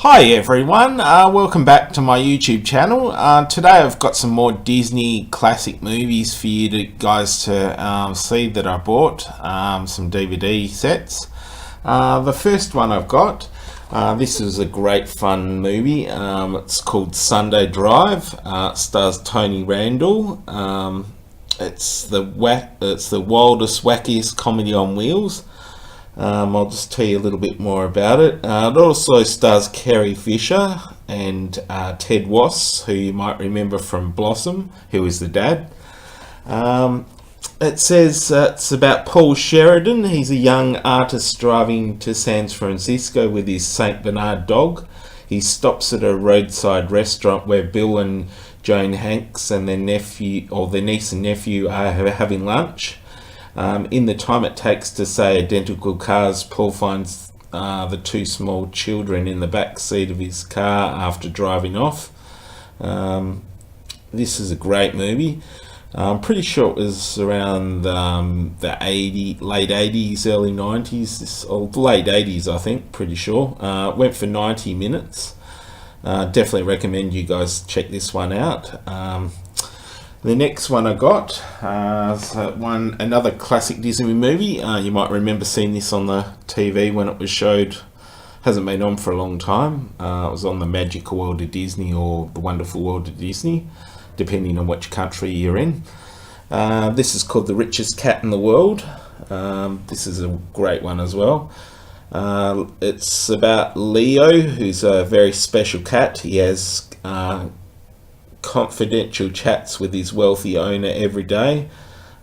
Hi everyone, welcome back to my YouTube channel. Today I've got some more Disney classic movies for you guys to see that I bought, some DVD sets. The first one I've got, this is a great fun movie. It's called Sunday Drive. It stars Tony Randall. It's the wildest, wackiest comedy on wheels. I'll just tell you a little bit more about it. It also stars Carrie Fisher and Ted Wass, who you might remember from Blossom, who is the dad. It says it's about Paul Sheridan. He's a young artist driving to San Francisco with his Saint Bernard dog. He stops at a roadside restaurant where Bill and Joan Hanks and their niece and nephew are having lunch. In the time it takes to say identical cars, Paul finds the two small children in the back seat of his car after driving off. This is a great movie. I'm pretty sure it was around the late 80s, early 90s, or late 80s, I think, pretty sure. It went for 90 minutes. Definitely recommend you guys check this one out. The next one I got is another classic Disney movie. You might remember seeing this on the TV when it was showed. Hasn't been on for a long time. It was on the Magical World of Disney or the Wonderful World of Disney, depending on which country you're in. This is called The Richest Cat in the World. This is a great one as well. It's about Leo, who's a very special cat. He has confidential chats with his wealthy owner every day.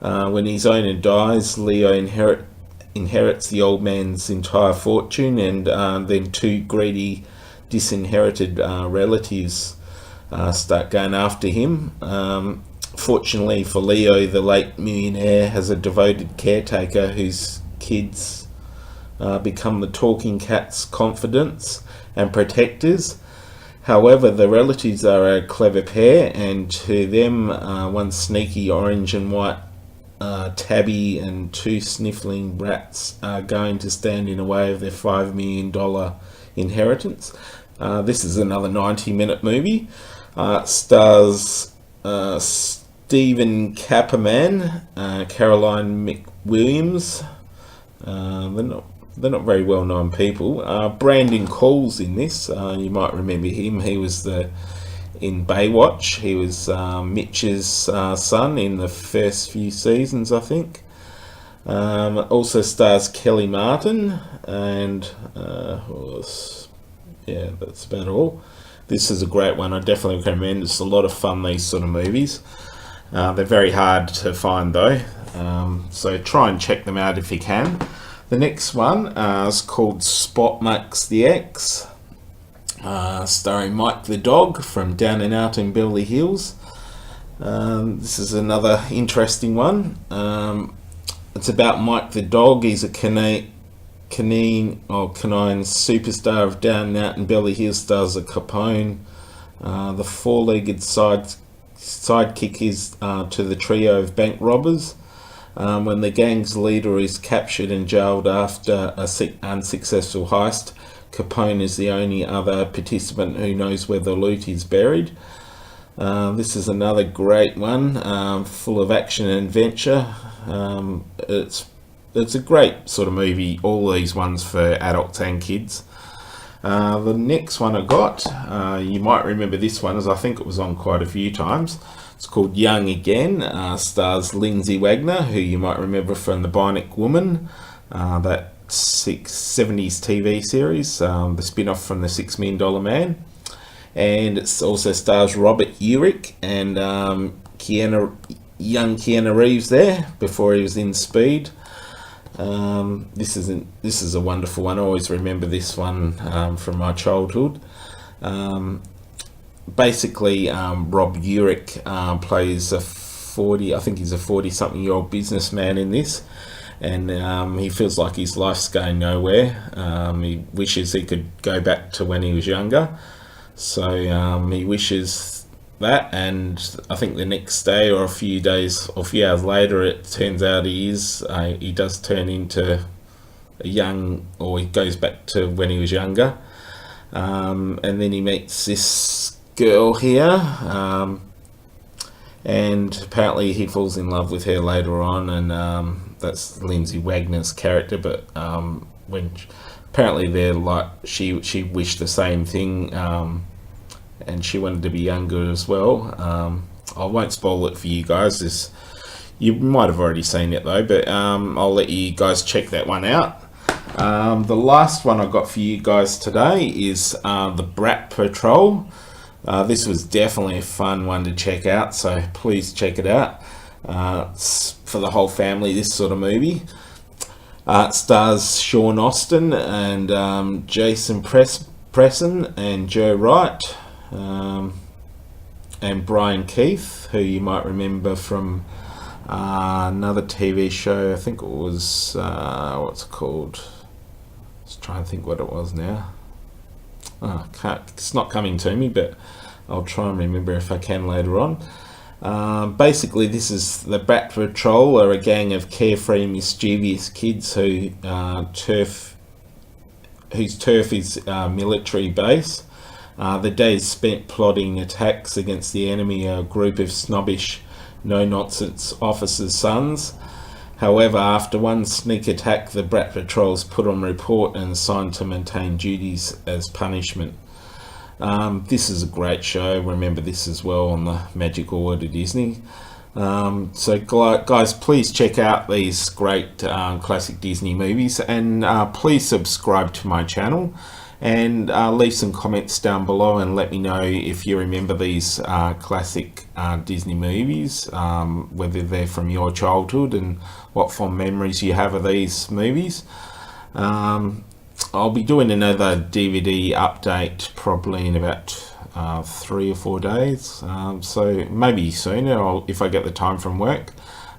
When his owner dies, Leo inherits the old man's entire fortune, and then two greedy, disinherited relatives start going after him. Fortunately for Leo, the late millionaire has a devoted caretaker whose kids become the talking cat's confidants and protectors. However, the relatives are a clever pair, and to them, one sneaky orange and white tabby and two sniffling rats are going to stand in the way of their $5 million inheritance. This is another 90-minute movie. It stars Stephen Kapperman, Caroline McWilliams. They're not very well-known people. Brandon Call's in this. You might remember him. He was in Baywatch. He was Mitch's son in the first few seasons, I think. Also stars Kelly Martin, and that's about all. This is a great one. I definitely recommend. It's a lot of fun, these sort of movies. They're very hard to find though, so try and check them out if you can. The next one is called Spot Marks the X, starring Mike the Dog from Down and Out in Beverly Hills. This is another interesting one. It's about Mike the Dog. He's a canine superstar of Down and Out in Beverly Hills, stars a Capone. The four-legged sidekick is to the trio of bank robbers. When the gang's leader is captured and jailed after a unsuccessful heist, Capone is the only other participant who knows where the loot is buried. This is another great one, full of action and adventure. It's a great sort of movie, all these ones for adults and kids. The next one I got, you might remember this one, as I think it was on quite a few times. It's called Young Again. Stars Lindsay Wagner, who you might remember from The Bionic Woman, that 70s TV series, the spin-off from The $6 Million Man. And it also stars Robert Urich and young Keanu Reeves there, before he was in Speed. This is a wonderful one. I always remember this one from my childhood. Basically, Rob Urich plays a 40-something-year-old businessman in this, and he feels like his life's going nowhere. He wishes he could go back to when he was younger, so he wishes that, and I think the next day or a few hours later, it turns out he does turn into he goes back to when he was younger. And then he meets this girl here, and apparently he falls in love with her later on, and that's Lindsay Wagner's character. But when apparently they're like, she wished the same thing, and she wanted to be younger as well. I won't spoil it for you guys. You might have already seen it though, but I'll let you guys check that one out. The last one I got for you guys today is the Brat Patrol. This was definitely a fun one to check out, so please check it out. It's for the whole family, this sort of movie. It stars Sean Austin and Jason Presson and Joe Wright, and Brian Keith, who you might remember from another TV show. I think it was, what's it called? Let's try and think what it was now. It's not coming to me, but I'll try and remember if I can later on. Basically, this is the Brat Patrol, are a gang of carefree, mischievous kids whose turf is military base. The days spent plotting attacks against the enemy are a group of snobbish, no-nonsense officers' sons. However, after one sneak attack, the Brat Patrol's put on report and assigned to maintain duties as punishment. This is a great show. Remember this as well on the Magical World of Disney. So guys, please check out these great classic Disney movies, and please subscribe to my channel, and leave some comments down below and let me know if you remember these classic Disney movies, whether they're from your childhood and what fond memories you have of these movies. I'll be doing another DVD update probably in about 3 or 4 days, so maybe sooner if I get the time from work.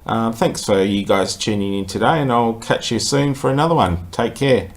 Thanks for you guys tuning in today, and I'll catch you soon for another one. Take care.